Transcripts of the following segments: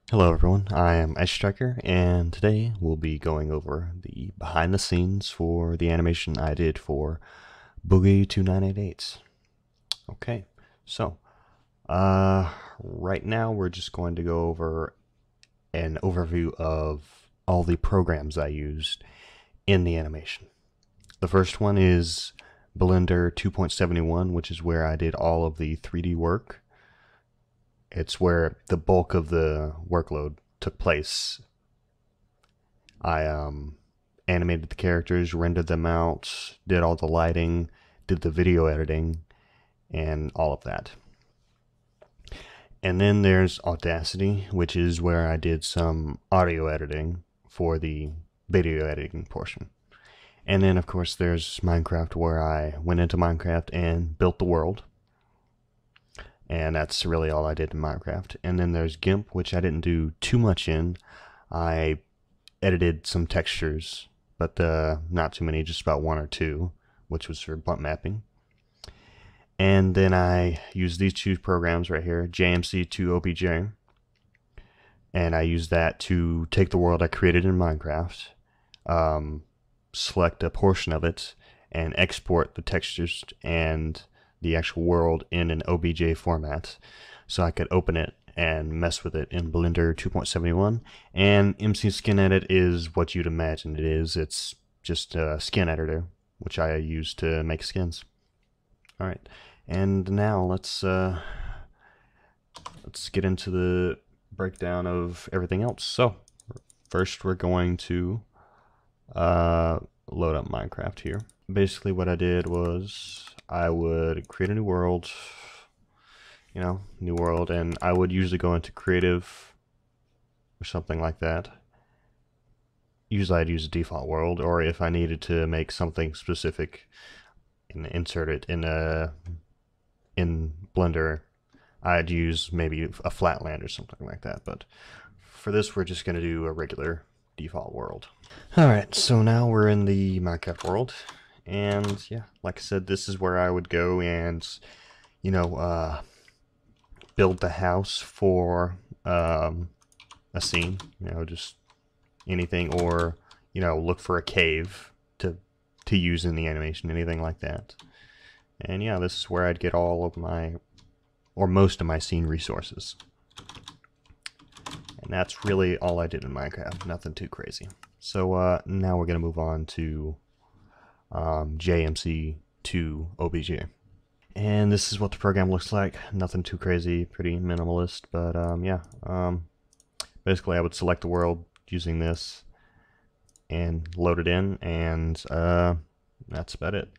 Hello everyone, I am Ice Striker, and today we'll be going over the behind the scenes for the animation I did for Boogie 2988. Okay, so right now we're just going to go over an overview of all the programs I used in the animation. The first one is Blender 2.71, which is where I did all of the 3D work. It's where the bulk of the workload took place. I animated the characters, rendered them out, did all the lighting, did the video editing, and all of that. And then there's Audacity, which is where I did some audio editing for the video editing portion. And then, of course, there's Minecraft, where I went into Minecraft and built the world. And that's really all I did in Minecraft. And then there's GIMP, which I didn't do too much in. I edited some textures, but not too many, just about one or two, which was for bump mapping. And then I used these two programs right here, JMC2 OBJ, and I used that to take the world I created in Minecraft, select a portion of it, and export the textures and the actual world in an OBJ format, so I could open it and mess with it in Blender 2.71. And MC Skin Edit is what you'd imagine it is. It's just a skin editor, which I use to make skins. All right, and now let's get into the breakdown of everything else. So first, we're going to load up Minecraft here. Basically, what I did was I would create a new world, new world, and I would usually go into creative or something like that. Usually I'd use a default world, or if I needed to make something specific and insert it in Blender, I'd use maybe a flatland or something like that. But for this, we're just going to do a regular default world. Alright, so now we're in the Minecraft world. And yeah, like I said, this is where I would go and, build the house for a scene, just anything, or, look for a cave to use in the animation, anything like that. And yeah, this is where I'd get all of my, or most of my scene resources. And that's really all I did in Minecraft, nothing too crazy. So now we're going to move on to JMC2 OBJ. And this is what the program looks like. Nothing too crazy, pretty minimalist, but basically I would select the world using this and load it in, and that's about it.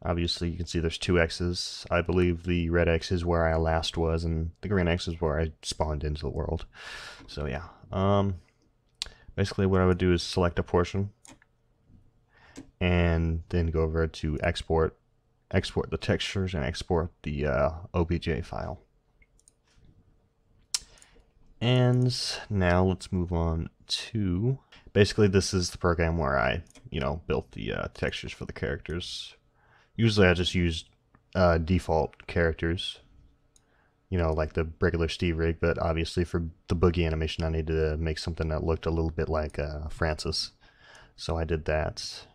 Obviously you can see there's two X's. I believe the red X is where I last was, and the green X is where I spawned into the world. So yeah, basically what I would do is select a portion, and then go over to export the textures, and export the OBJ file. And now let's move on to, basically this is the program where I, built the textures for the characters. Usually I just use default characters, like the regular Steve rig, but obviously for the Boogie animation I needed to make something that looked a little bit like Francis. So I did that.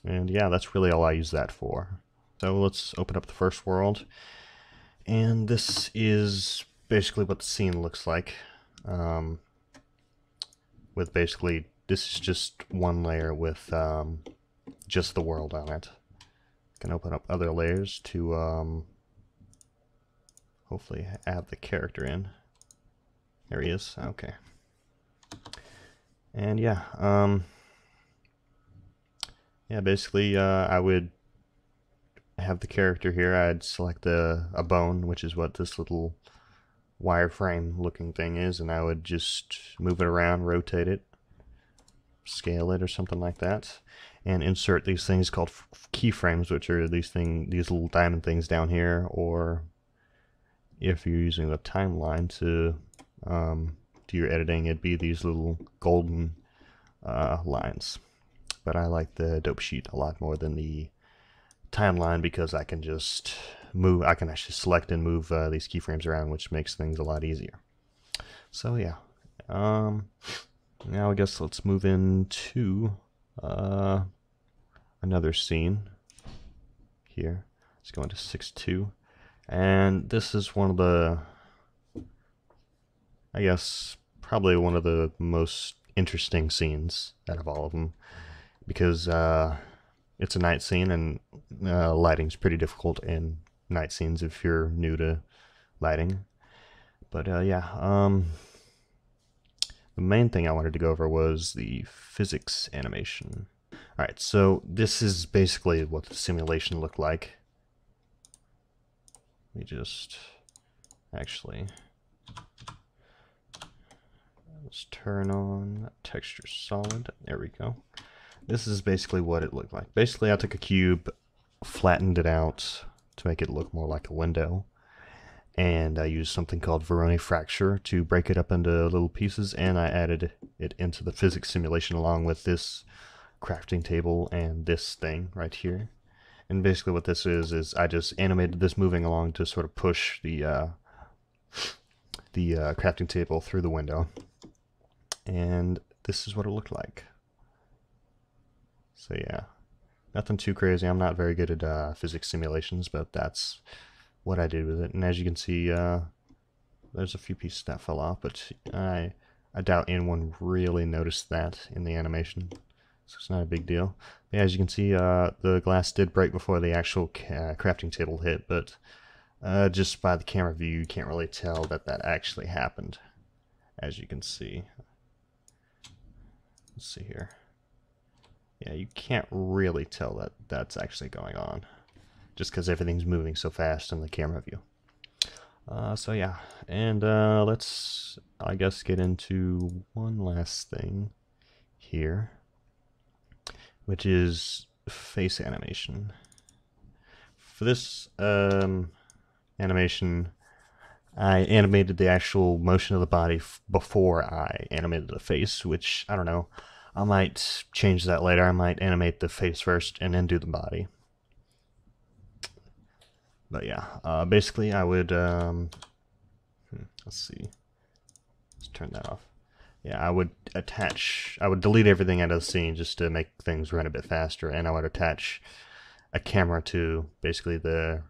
And yeah, that's really all I use that for. So let's open up the first world. And this is basically what the scene looks like. With basically, this is just one layer with just the world on it. Can open up other layers to hopefully add the character in. There he is. Okay. And yeah, basically I would have the character here. I'd select a bone, which is what this little wireframe looking thing is, and I would just move it around, rotate it, scale it or something like that, and insert these things called keyframes, which are these little diamond things down here, or if you're using the timeline to do your editing, it'd be these little golden lines. But I like the dope sheet a lot more than the timeline because I can just move. I can actually select and move these keyframes around, which makes things a lot easier. So yeah, now I guess let's move into another scene here. Let's go into 6.2, and this is one of the, I guess, probably one of the most interesting scenes out of all of them, because it's a night scene, and lighting's pretty difficult in night scenes if you're new to lighting. But yeah, the main thing I wanted to go over was the physics animation. Alright, so this is basically what the simulation looked like. Let me just actually, let's turn on texture solid. There we go. This is basically what it looked like. Basically, I took a cube, flattened it out to make it look more like a window, and I used something called Voronoi fracture to break it up into little pieces, and I added it into the physics simulation along with this crafting table and this thing right here. And basically what this is I just animated this moving along to sort of push the crafting table through the window. And this is what it looked like. So yeah, nothing too crazy. I'm not very good at physics simulations, but that's what I did with it. And as you can see, there's a few pieces that fell off, but I doubt anyone really noticed that in the animation, so it's not a big deal. But as you can see, the glass did break before the actual crafting table hit, but just by the camera view, you can't really tell that that actually happened. As you can see, let's see here. Yeah, you can't really tell that that's actually going on, just because everything's moving so fast in the camera view. So yeah, and let's, I guess, get into one last thing here, which is face animation. For this animation, I animated the actual motion of the body before I animated the face, which, I don't know, I might change that later. I might animate the face first and then do the body. But yeah, basically I would, let's see, let's turn that off. Yeah, I would delete everything out of the scene just to make things run a bit faster, and I would attach a camera to basically the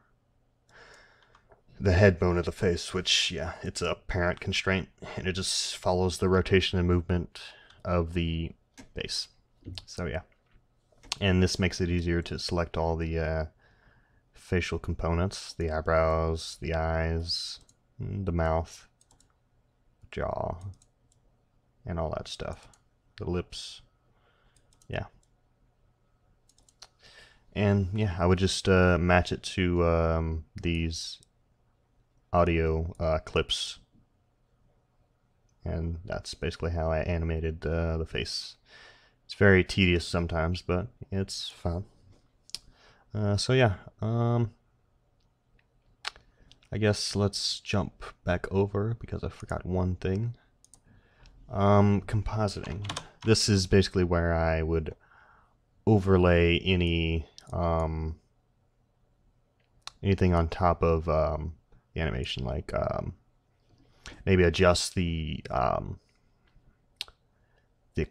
head bone of the face, which, yeah, it's a parent constraint, and it just follows the rotation and movement of the face. So yeah, and this makes it easier to select all the facial components, the eyebrows, the eyes, the mouth, jaw, and all that stuff, the lips. Yeah, and yeah, I would just match it to these audio clips, and that's basically how I animated the face. It's very tedious sometimes, but it's fun. So yeah, I guess let's jump back over because I forgot one thing. Compositing. This is basically where I would overlay any anything on top of the animation, like maybe adjust the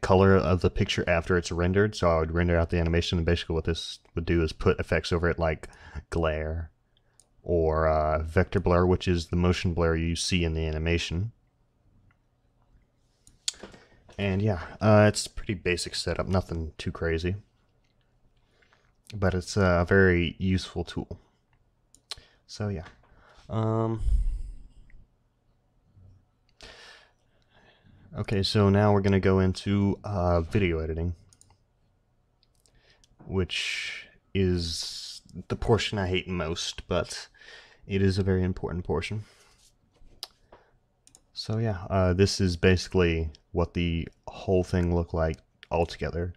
color of the picture after it's rendered. So I would render out the animation, and basically what this would do is put effects over it like glare or vector blur, which is the motion blur you see in the animation. And yeah, it's a pretty basic setup, nothing too crazy, but it's a very useful tool. So yeah, okay, so now we're going to go into video editing, which is the portion I hate most, but it is a very important portion. So yeah, this is basically what the whole thing looked like altogether.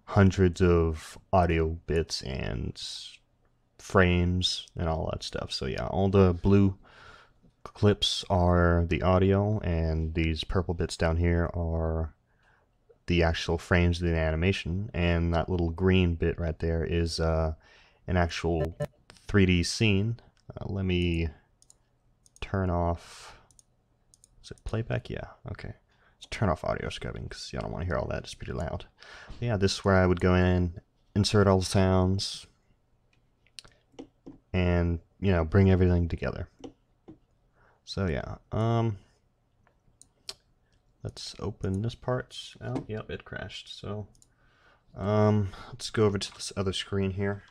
Hundreds of audio bits and frames and all that stuff. So yeah, all the blue clips are the audio, and these purple bits down here are the actual frames of the animation, and that little green bit right there is an actual 3D scene Let me turn off, is it playback? Yeah, okay. Let's turn off audio scrubbing because I don't want to hear all that, it's pretty loud. But yeah, this is where I would go in, insert all the sounds, and, you know, bring everything together. So yeah, let's open this part. Oh, yep, it crashed. So, let's go over to this other screen here.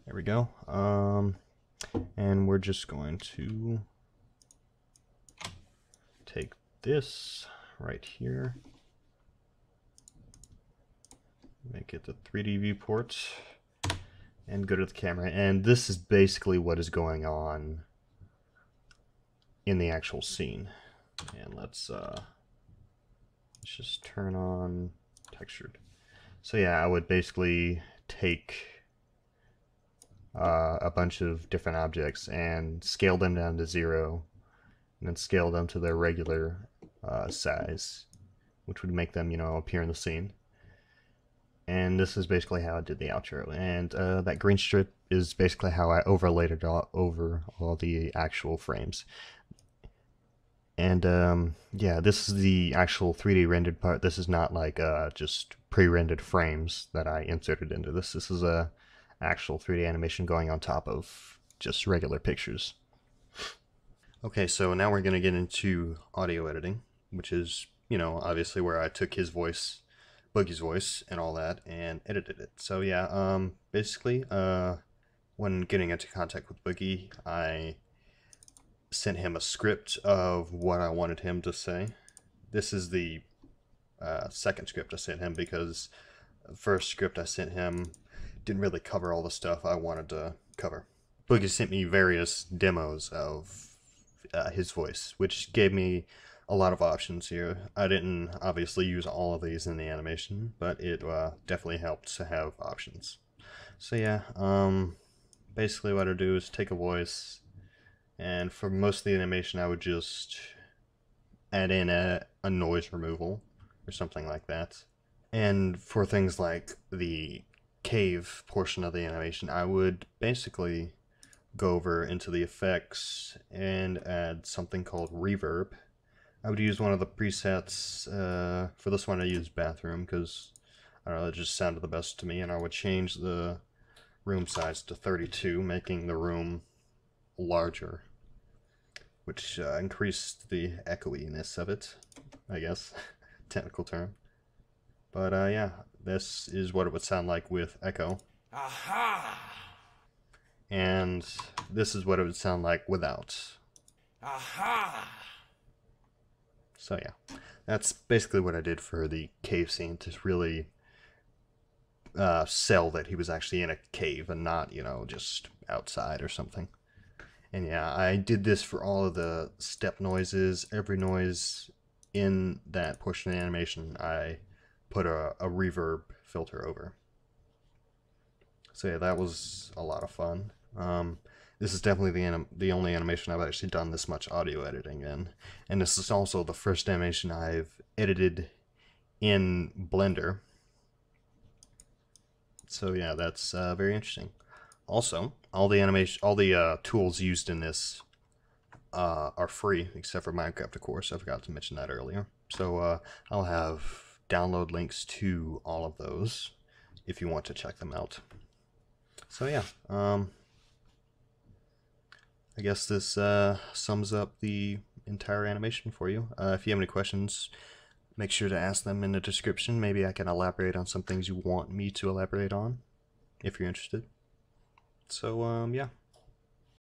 There we go. And we're just going to take this right here, make it the 3D viewport, and go to the camera. And this is basically what is going on in the actual scene. And let's just turn on textured. So yeah, I would basically take a bunch of different objects and scale them down to 0, and then scale them to their regular size, which would make them, you know, appear in the scene. And this is basically how I did the outro. And that green strip is basically how I overlaid it over all the actual frames. And yeah, this is the actual 3D rendered part. This is not like just pre-rendered frames that I inserted into this. This is a actual 3D animation going on top of just regular pictures. Okay, so now we're going to get into audio editing, which is, you know, obviously where I took his voice, Boogie's voice, and all that, and edited it. So yeah, basically, when getting into contact with Boogie, I sent him a script of what I wanted him to say. This is the second script I sent him, because the first script I sent him didn't really cover all the stuff I wanted to cover. Boogie sent me various demos of his voice, which gave me a lot of options here. I didn't obviously use all of these in the animation, but it definitely helped to have options. So yeah, basically what I do is take a voice, and for most of the animation I would just add in a noise removal or something like that. And for things like the cave portion of the animation, I would basically go over into the effects and add something called reverb. I would use one of the presets. For this one I used bathroom because I don't know, it just sounded the best to me, and I would change the room size to 32, making the room larger, which increased the echoiness of it, I guess, technical term. But yeah, this is what it would sound like with echo. Aha! And this is what it would sound like without. Aha! So yeah, that's basically what I did for the cave scene, to really sell that he was actually in a cave and not, you know, just outside or something. And yeah, I did this for all of the step noises. Every noise in that portion of the animation, I put a reverb filter over. So yeah, that was a lot of fun. This is definitely the only animation I've actually done this much audio editing in. And this is also the first animation I've edited in Blender. So yeah, that's very interesting. Also, all the tools used in this are free, except for Minecraft, of course. I forgot to mention that earlier. So I'll have download links to all of those if you want to check them out. So yeah, I guess this sums up the entire animation for you. If you have any questions, make sure to ask them in the description. Maybe I can elaborate on some things you want me to elaborate on, if you're interested. So yeah,